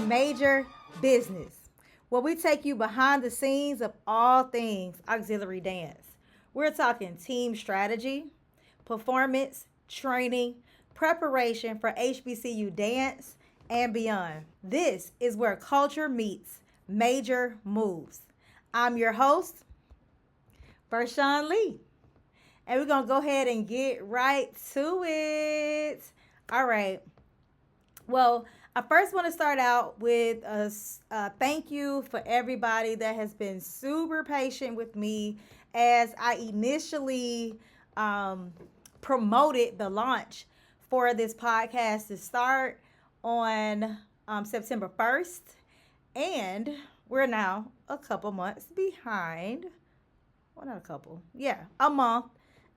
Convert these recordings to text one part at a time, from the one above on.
Major Business, where we take you behind the scenes of all things auxiliary dance. We're talking team strategy, performance, training, preparation for HBCU dance, and beyond. This is where culture meets major moves. I'm your host, Vershion Lee, and we're going to go ahead and get right to it. All right. Well, I first want to start out with a thank you for everybody that has been super patient with me as I initially um, promoted the launch for this podcast to start on September 1st. And we're now a couple months behind. Well, not a couple. Yeah, a month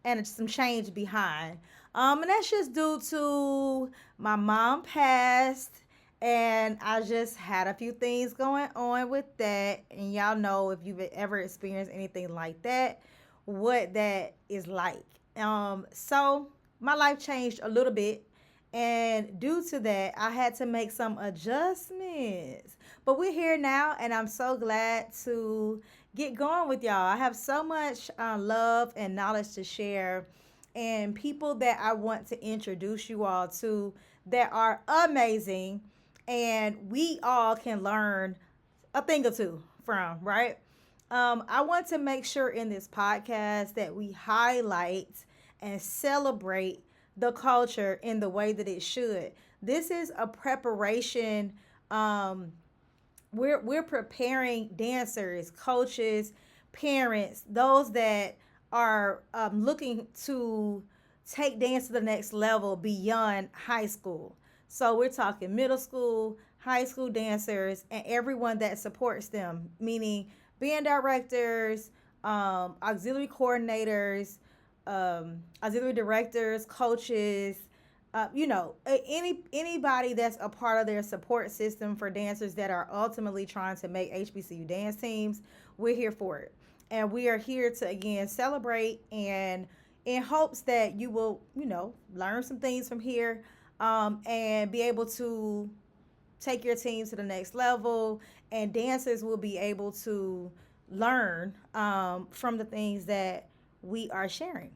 and some change behind. And that's just due to my mom passed, and I just had a few things going on with that. And y'all know if you've ever experienced anything like that, what that is like. So my life changed a little bit, and due to that, I had to make some adjustments. But we're here now, and I'm so glad to get going with y'all. I have so much love and knowledge to share, and people that I want to introduce you all to that are amazing, and we all can learn a thing or two from, right? I want to make sure in this podcast that we highlight and celebrate the culture in the way that it should. This is a preparation. We're preparing dancers, coaches, parents, those that are looking to take dance to the next level beyond high school. So we're talking middle school, high school dancers, and everyone that supports them, meaning band directors, auxiliary coordinators, auxiliary directors, coaches, anybody that's a part of their support system for dancers that are ultimately trying to make HBCU dance teams. We're here for it, and we are here to again celebrate, and in hopes that you will learn some things from here, and be able to take your team to the next level, and dancers will be able to learn from the things that we are sharing.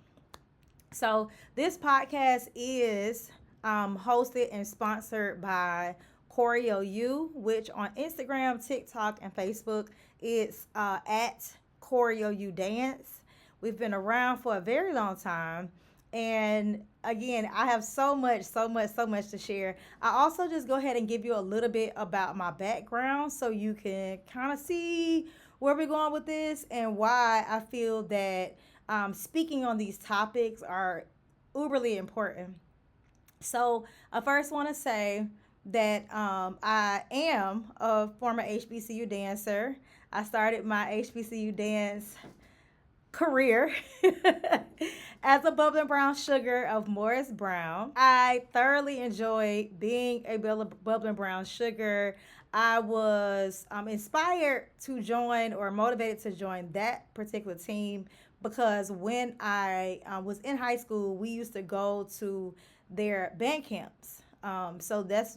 So this podcast is hosted and sponsored by Choreo U, which on Instagram, TikTok, and Facebook is at Choreo U Dance. We've been around for a very long time. And again, I have so much to share. I also just go ahead and give you a little bit about my background so you can kind of see where we're going with this and why I feel that speaking on these topics are uberly important. So I first want to say that I am a former HBCU dancer. I started my HBCU dance career as a bubbling brown sugar of Morris Brown. I thoroughly enjoyed being a bubbling brown sugar. I was inspired to join or motivated to join that particular team because when I was in high school, we used to go to their band camps. So that's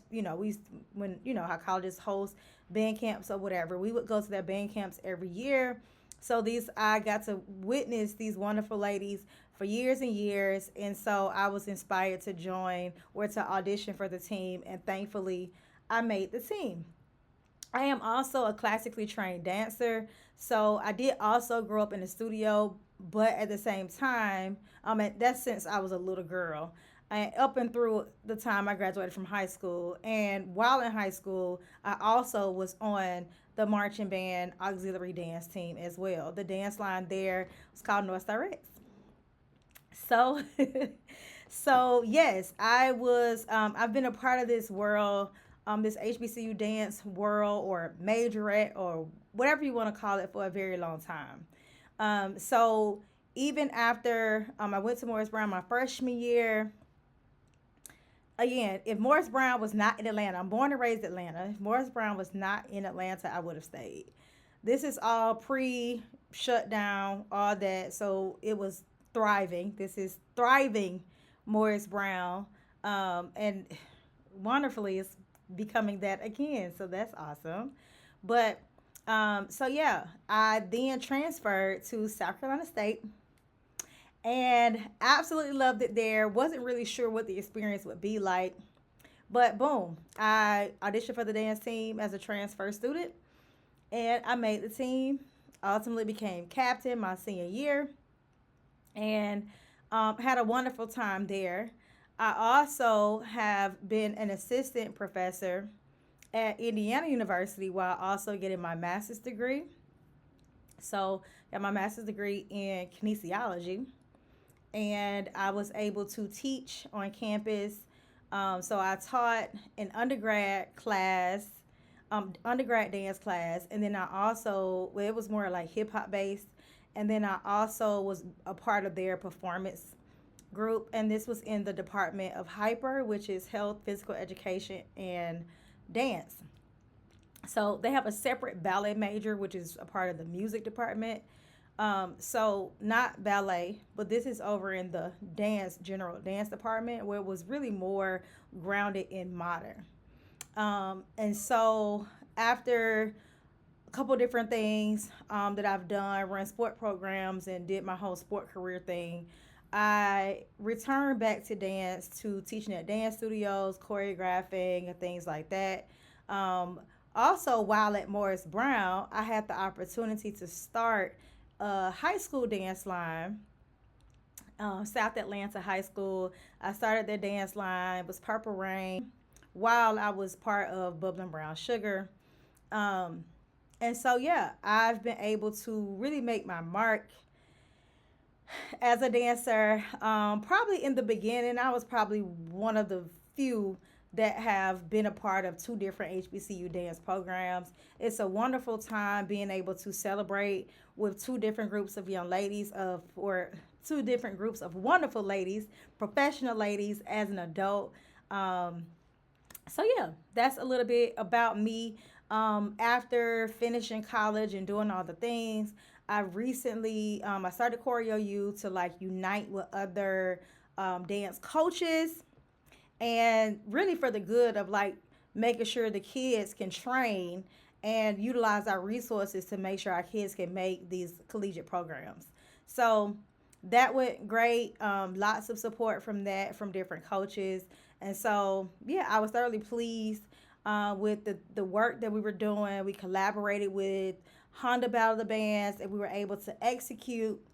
when how colleges host band camps or whatever, we would go to their band camps every year. So these I got to witness these wonderful ladies for years and years, and so I was inspired to join or to audition for the team, and thankfully I made the team. I am also a classically trained dancer, so I did also grow up in the studio, but at the same time, and that's since I was a little girl. And up and through the time I graduated from high school, and while in high school, I also was on the marching band auxiliary dance team as well. The dance line there was called North Star Rex. So, so yes, I was. I've been a part of this world, this HBCU dance world, or Majorette, or whatever you want to call it, for a very long time. So even after I went to Morris Brown my freshman year. Again, if Morris Brown was not in Atlanta, I'm born and raised in Atlanta. If Morris Brown was not in Atlanta, I would have stayed. This is all pre shutdown, all that. So it was thriving. This is thriving Morris Brown. And wonderfully, it's becoming that again. So that's awesome. But so yeah, I then transferred to South Carolina State and absolutely loved it there. Wasn't really sure what the experience would be like, but boom, I auditioned for the dance team as a transfer student, and I made the team. Ultimately, became captain my senior year, and had a wonderful time there. I also have been an assistant professor at Indiana University while also getting my master's degree. So, got my master's degree in kinesiology, and I was able to teach on campus. So I taught an undergrad dance class, and then I also, well, it was more like hip hop based, and then I also was a part of their performance group, and this was in the Department of Hyper, which is health, physical education, and dance. So they have a separate ballet major, which is a part of the music department. So not ballet, but this is over in the general dance department, where it was really more grounded in modern. And so after a couple different things that I've done, run sport programs and did my whole sport career thing, I returned back to dance to teaching at dance studios, choreographing, and things like that. Um, Also, while at Morris Brown, I had the opportunity to start a high school dance line, South Atlanta High School. I started their dance line. It was Purple Rain while I was part of Bubbling Brown Sugar. Um, and so, yeah, I've been able to really make my mark as a dancer. Probably in the beginning, I was probably one of the few that have been a part of two different HBCU dance programs. It's a wonderful time being able to celebrate with two different groups of young ladies or two different groups of wonderful ladies, professional ladies as an adult. Um, so yeah, that's a little bit about me. After finishing college and doing all the things, I started Choreo U to like unite with other dance coaches, and really for the good of like making sure the kids can train and utilize our resources to make sure our kids can make these collegiate programs. So that went great. Lots of support from that from different coaches, and so yeah, I was thoroughly pleased with the work that we were doing. We collaborated with Honda Battle of the Bands, and we were able to execute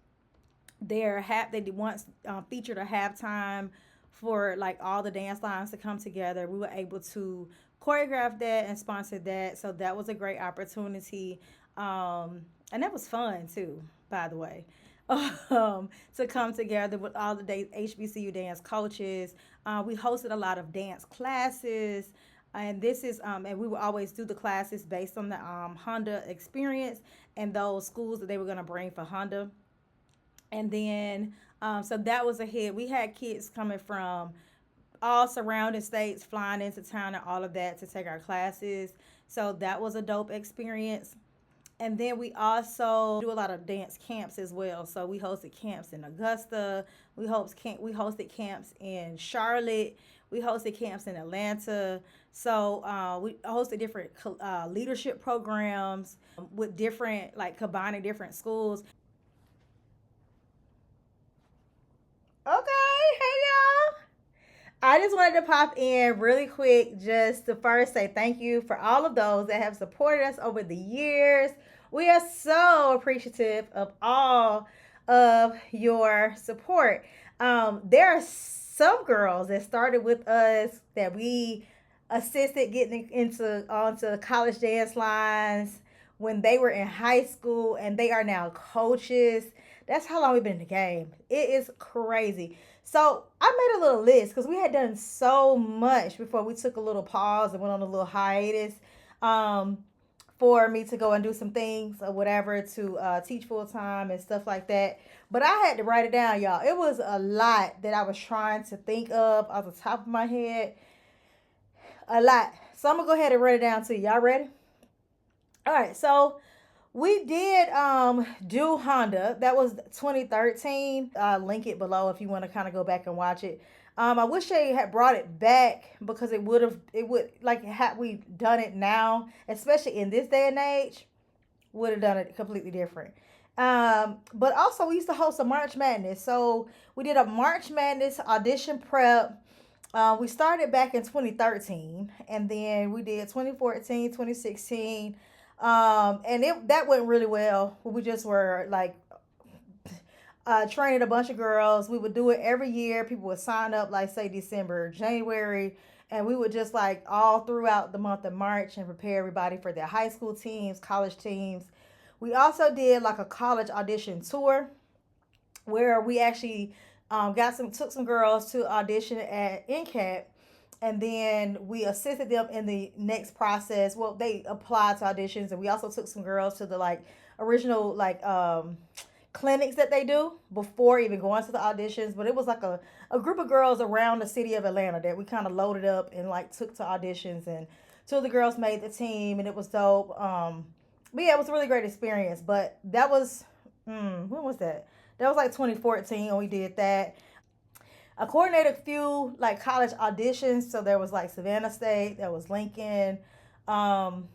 they once featured a halftime for like all the dance lines to come together. We were able to choreograph that and sponsor that, so that was a great opportunity, and that was fun too, by the way. To come together with all the HBCU dance coaches. We hosted a lot of dance classes, and we would always do the classes based on the Honda experience and those schools that they were going to bring for Honda. And then, so that was a hit. We had kids coming from all surrounding states flying into town and all of that to take our classes. So that was a dope experience. And then we also do a lot of dance camps as well. So we hosted camps in Augusta. We hosted camps in Charlotte. We hosted camps in Atlanta. So we hosted different leadership programs with different, like combining different schools. Okay, hey y'all. I just wanted to pop in really quick just to first say thank you for all of those that have supported us over the years. We are so appreciative of all of your support. There are some girls that started with us that we assisted getting into onto college dance lines when they were in high school, and they are now coaches. That's how long we've been in the game. It is crazy. So I made a little list because we had done so much before we took a little pause and went on a little hiatus, um, for me to go and do some things or whatever to teach full time and stuff like that. But I had to write it down, y'all. It was a lot that I was trying to think of off the top of my head. A lot. So I'm gonna go ahead and write it down to you. Y'all ready? All right. So we did do Honda. That was 2013. Link it below if you want to kind of go back and watch it. I wish they had brought it back because it would, like, had we done it now, especially in this day and age, would have done it completely different. But also we used to host a March Madness. So we did a March Madness audition prep. We started back in 2013, and then we did 2014, 2016. And that went really well. We just were like training a bunch of girls. We would do it every year. People would sign up, like, say, December, January, and we would just, like, all throughout the month of March and prepare everybody for their high school teams, college teams. We also did like a college audition tour where we actually took some girls to audition at NCAT, and then we assisted them in the next process. Well, they applied to auditions, and we also took some girls to the, like, original, like, clinics that they do before even going to the auditions. But it was like a group of girls around the city of Atlanta that we kind of loaded up and, like, took to auditions, and two of the girls made the team, and it was dope. But yeah, it was a really great experience. But that was, when was that? That was like 2014 when we did that. I coordinated a few, like, college auditions. So there was, like, Savannah State, there was Lincoln. Um,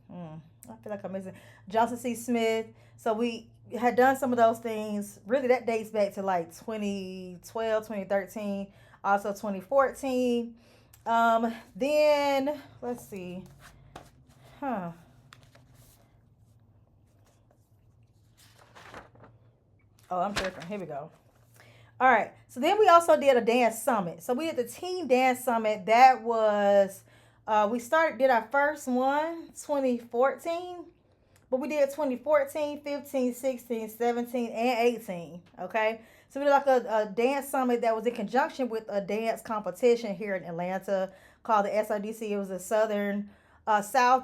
I feel like I'm missing Johnson C. Smith. So we had done some of those things. Really, that dates back to like 2012, 2013, also 2014. Then let's see. Huh. Oh, I'm tripping. Here we go. All right. So then we also did a dance summit. So we did the teen dance summit. That was we did our first one 2014, but we did 2014, 15, 16, 17, and 18. Okay. So we did like a dance summit that was in conjunction with a dance competition here in Atlanta called the SRDC. It was a Southern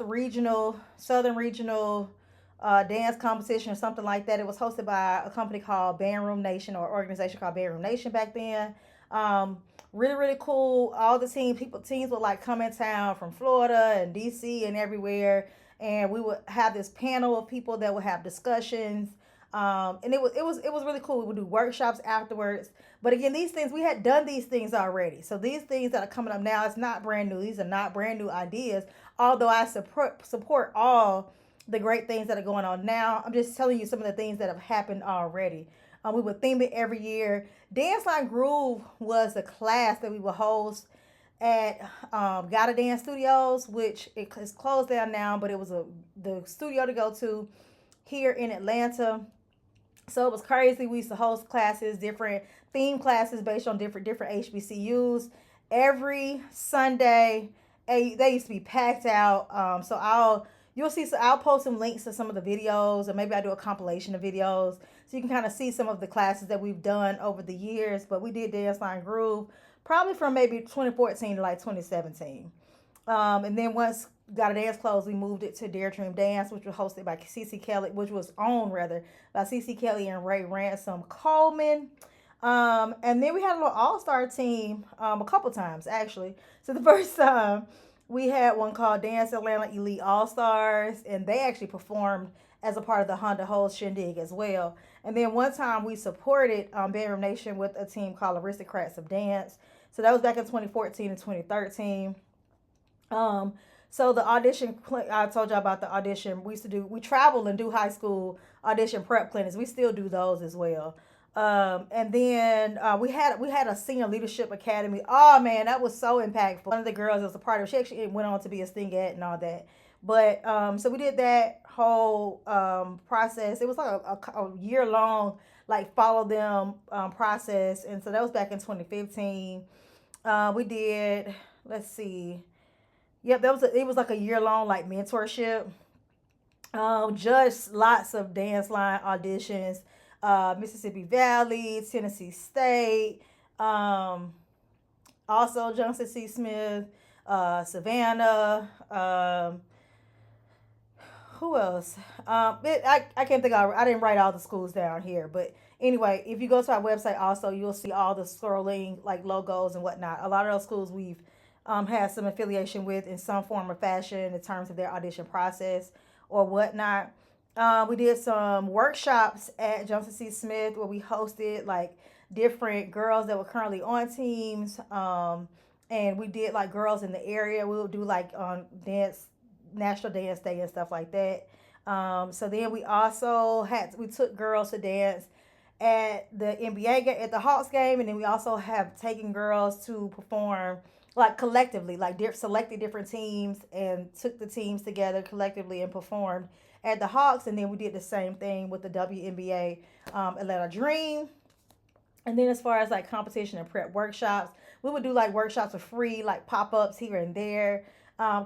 Regional dance competition or something like that. It was hosted by a company called Band Room Nation, or organization called Band Room Nation back then. Really, really cool. All the teams would, like, come in town from Florida and DC and everywhere, and we would have this panel of people that would have discussions. And it was really cool. We would do workshops afterwards. But again, these things, we had done these things already. So these things that are coming up now, it's not brand new. These are not brand new ideas. Although I support all the great things that are going on now, I'm just telling you some of the things that have happened already. We would theme it every year. Dance Line Groove was the class that we would host at Gotta Dance Studios, which is closed down now, but it was the studio to go to here in Atlanta. So it was crazy. We used to host classes, different theme classes based on different HBCUs every Sunday. They used to be packed out. So you'll see. So I'll post some links to some of the videos, or maybe I do a compilation of videos, so you can kind of see some of the classes that we've done over the years. But we did Dance Line Groove probably from maybe 2014 to like 2017. And then once Got a Dance closed, we moved it to Dare Dream Dance, which was hosted by CC Kelly, which was owned rather by CC Kelly and Ray Ransom Coleman. And then we had a little all-star team a couple times, actually. So the first time we had one called Dance Atlanta Elite All-Stars, and they actually performed as a part of the Honda Hoes Shindig as well. And then one time we supported Bedroom Nation with a team called Aristocrats of Dance. So that was back in 2014 and 2013. So the audition, I told y'all about the audition. We travel and do high school audition prep clinics. We still do those as well. And then we had a senior leadership academy. Oh man, that was so impactful. One of the girls that was a part of it, she actually went on to be a stingette and all that. But so we did that whole process. It was like a year long, like, follow them process, and so that was back in 2015. We did, let's see, yep, it was like a year long, like, mentorship. Just lots of dance line auditions. Mississippi Valley, Tennessee State, also Johnson C. Smith, Savannah. Who else? I can't think I didn't write all the schools down here, but anyway, if you go to our website, also you'll see all the scrolling, like, logos and whatnot. A lot of those schools we've had some affiliation with in some form or fashion in terms of their audition process or whatnot. We did some workshops at Johnson C. Smith where we hosted, like, different girls that were currently on teams. And we did like girls in the area. We would do like dance, National Dance Day and stuff like that. So then we took girls to dance at the at the Hawks game, and then we also have taken girls to perform like collectively, like selected different teams and took the teams together collectively and performed at the Hawks, and then we did the same thing with the WNBA Atlanta Dream. And then as far as like competition and prep workshops, we would do like workshops for free, like pop ups here and there,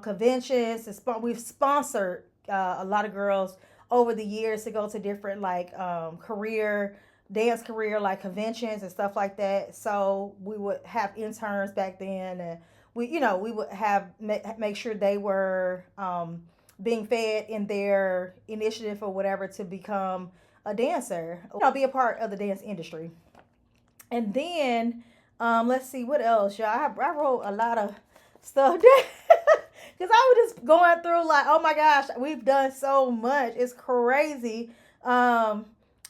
conventions. We've sponsored a lot of girls over the years to go to different like dance career like conventions and stuff like that. So we would have interns back then, and we would make sure they were being fed in their initiative or whatever to become a dancer, be a part of the dance industry. And then let's see what else, y'all. I wrote a lot of stuff because I was just going through like, oh my gosh, we've done so much. It's crazy.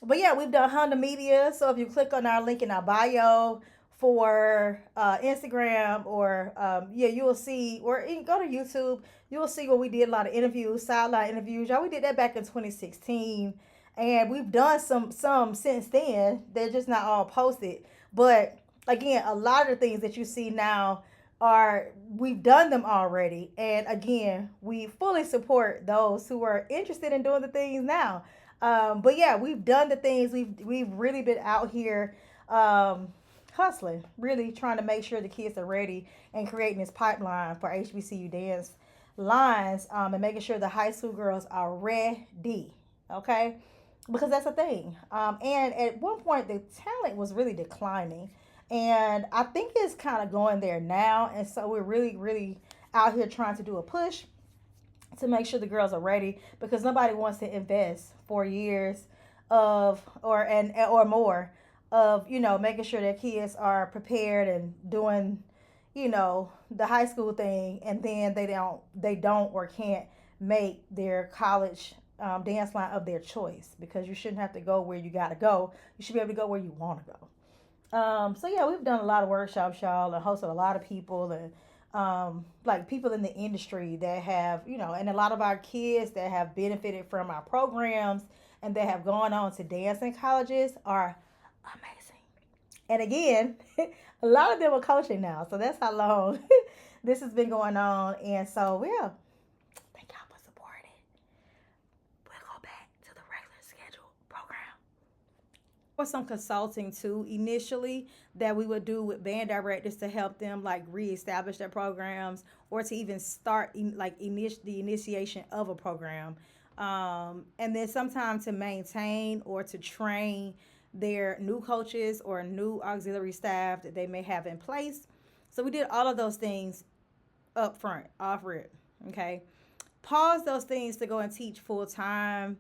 But yeah, we've done Honda Media. So if you click on our link in our bio for Instagram, or yeah, you will see, or you can go to YouTube, you will see where we did a lot of interviews, sideline interviews. Y'all, we did that back in 2016. And we've done some since then. They're just not all posted. But again, a lot of the things that you see now are we've done them already. And again, we fully support those who are interested in doing the things now. But yeah, we've done the things. We've really been out here hustling, really trying to make sure the kids are ready and creating this pipeline for HBCU dance lines, and making sure the high school girls are ready. Okay, because that's a thing. And at one point, the talent was really declining, and I think it's kind of going there now. And so we're really, really out here trying to do a push to make sure the girls are ready, because nobody wants to invest 4 years of or more of making sure their kids are prepared and doing the high school thing, and then they don't or can't make their college dance line of their choice, because you shouldn't have to go where you got to go. You should be able to go where you want to go. So yeah, we've done a lot of workshops, y'all, and hosted a lot of people, and like people in the industry that have, and a lot of our kids that have benefited from our programs and that have gone on to dancing colleges are amazing. And again, a lot of them are coaching now. So that's how long this has been going on. And so, yeah, thank y'all for supporting it. We'll go back to the regular schedule program. Or some consulting too initially that we would do with band directors to help them like reestablish their programs, or to even start the initiation of a program, and then sometimes to maintain or to train their new coaches or new auxiliary staff that they may have in place. So we did all of those things up front, off rip. Okay, pause those things to go and teach full time,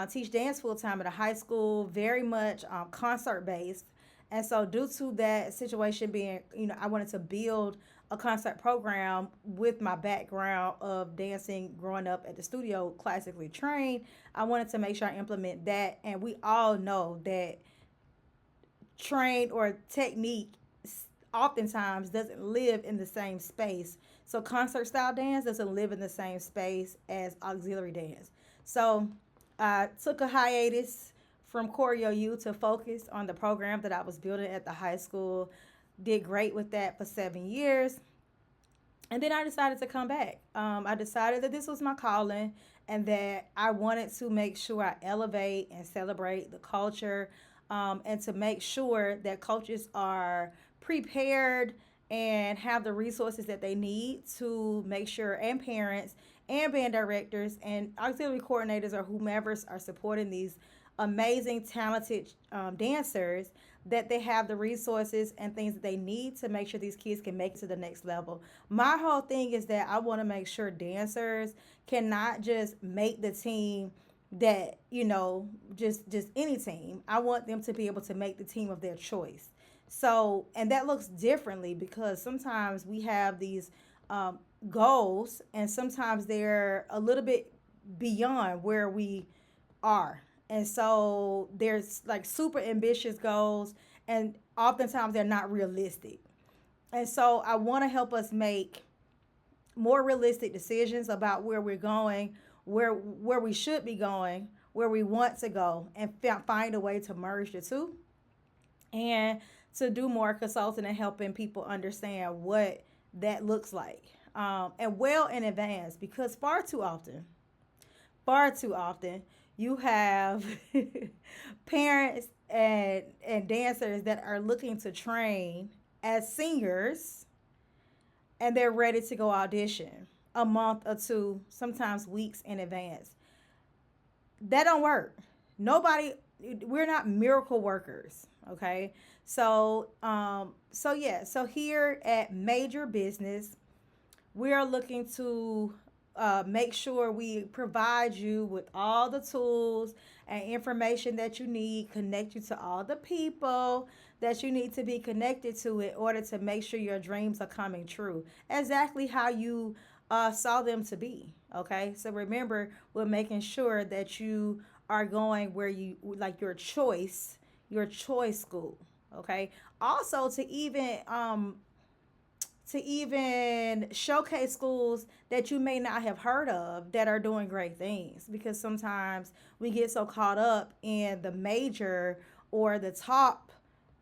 teach dance full time at a high school, very much concert based. And so, due to that situation being, I wanted to build a concert program with my background of dancing, growing up at the studio, classically trained. I wanted to make sure I implement that. And we all know that trained or technique oftentimes doesn't live in the same space. So concert style dance doesn't live in the same space as auxiliary dance. So I took a hiatus from Choreo U to focus on the program that I was building at the high school. Did great with that for 7 years. And then I decided to come back. I decided that this was my calling, and that I wanted to make sure I elevate and celebrate the culture, and to make sure that coaches are prepared and have the resources that they need to make sure, and parents and band directors and auxiliary coordinators or whomever are supporting these amazing, talented dancers, that they have the resources and things that they need to make sure these kids can make it to the next level. My whole thing is that I want to make sure dancers cannot just make the team that, just any team. I want them to be able to make the team of their choice. So, and that looks differently because sometimes we have these goals, and sometimes they're a little bit beyond where we are. And so there's like super ambitious goals, and oftentimes they're not realistic. And so I want to help us make more realistic decisions about where we're going, where we should be going, where we want to go, and find a way to merge the two, and to do more consulting and helping people understand what that looks like, and well in advance, because far too often, you have parents and dancers that are looking to train as singers, and they're ready to go audition a month or two, sometimes weeks in advance. That don't work. Nobody, we're not miracle workers, okay? So here at Major Business, we are looking to make sure we provide you with all the tools and information that you need, connect you to all the people that you need to be connected to in order to make sure your dreams are coming true exactly how you saw them to be. Okay, so remember, we're making sure that you are going where you like your choice school. Okay, also to even showcase schools that you may not have heard of that are doing great things, because sometimes we get so caught up in the major or the top,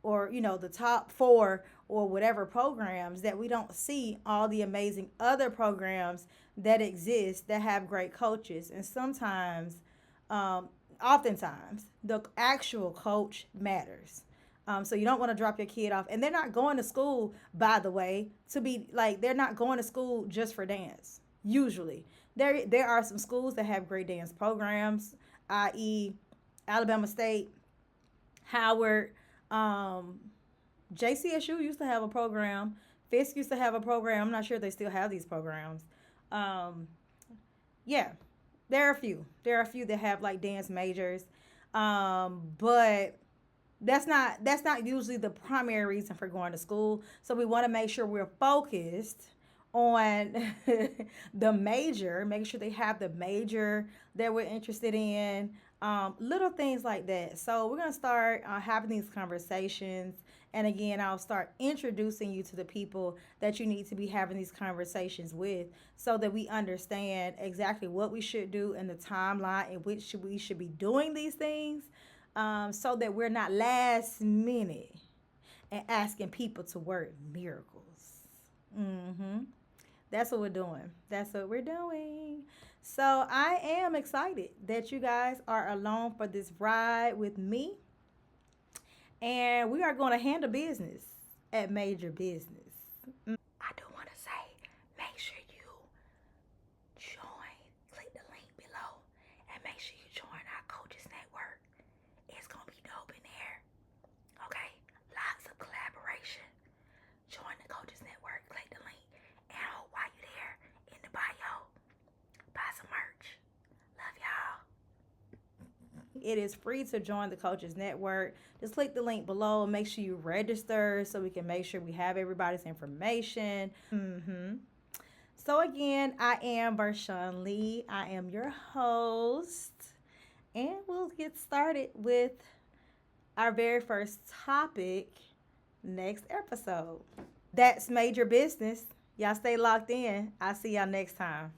or the top four or whatever programs, that we don't see all the amazing other programs that exist that have great coaches. And sometimes, oftentimes, the actual coach matters. So you don't want to drop your kid off. And they're not going to school, by the way, to be like, they're not going to school just for dance. Usually. There are some schools that have great dance programs, i.e. Alabama State, Howard, JCSU used to have a program. Fisk used to have a program. I'm not sure if they still have these programs. Um, yeah, there are a few. There are a few that have like dance majors. But that's not usually the primary reason for going to school. So we want to make sure we're focused on the major, making sure they have the major that we're interested in, little things like that. So we're going to start having these conversations. And again, I'll start introducing you to the people that you need to be having these conversations with, so that we understand exactly what we should do and the timeline in which we should be doing these things, so that we're not last minute and asking people to work miracles. Mm-hmm. That's what we're doing. That's what we're doing. So I am excited that you guys are along for this ride with me. And we are going to handle business at Major Business. I do want to say, make sure you join, click the link below, and make sure you join our Coaches Network. It's going to be dope in there. Okay? Lots of collaboration. Join the Coaches Network, click the link, and while you're there, in the bio, buy some merch. Love y'all. It is free to join the Coaches Network. Just click the link below and make sure you register so we can make sure we have everybody's information. So again, I am Vershion Lee. I am your host. And we'll get started with our very first topic next episode. That's Major Business. Y'all stay locked in. I'll see y'all next time.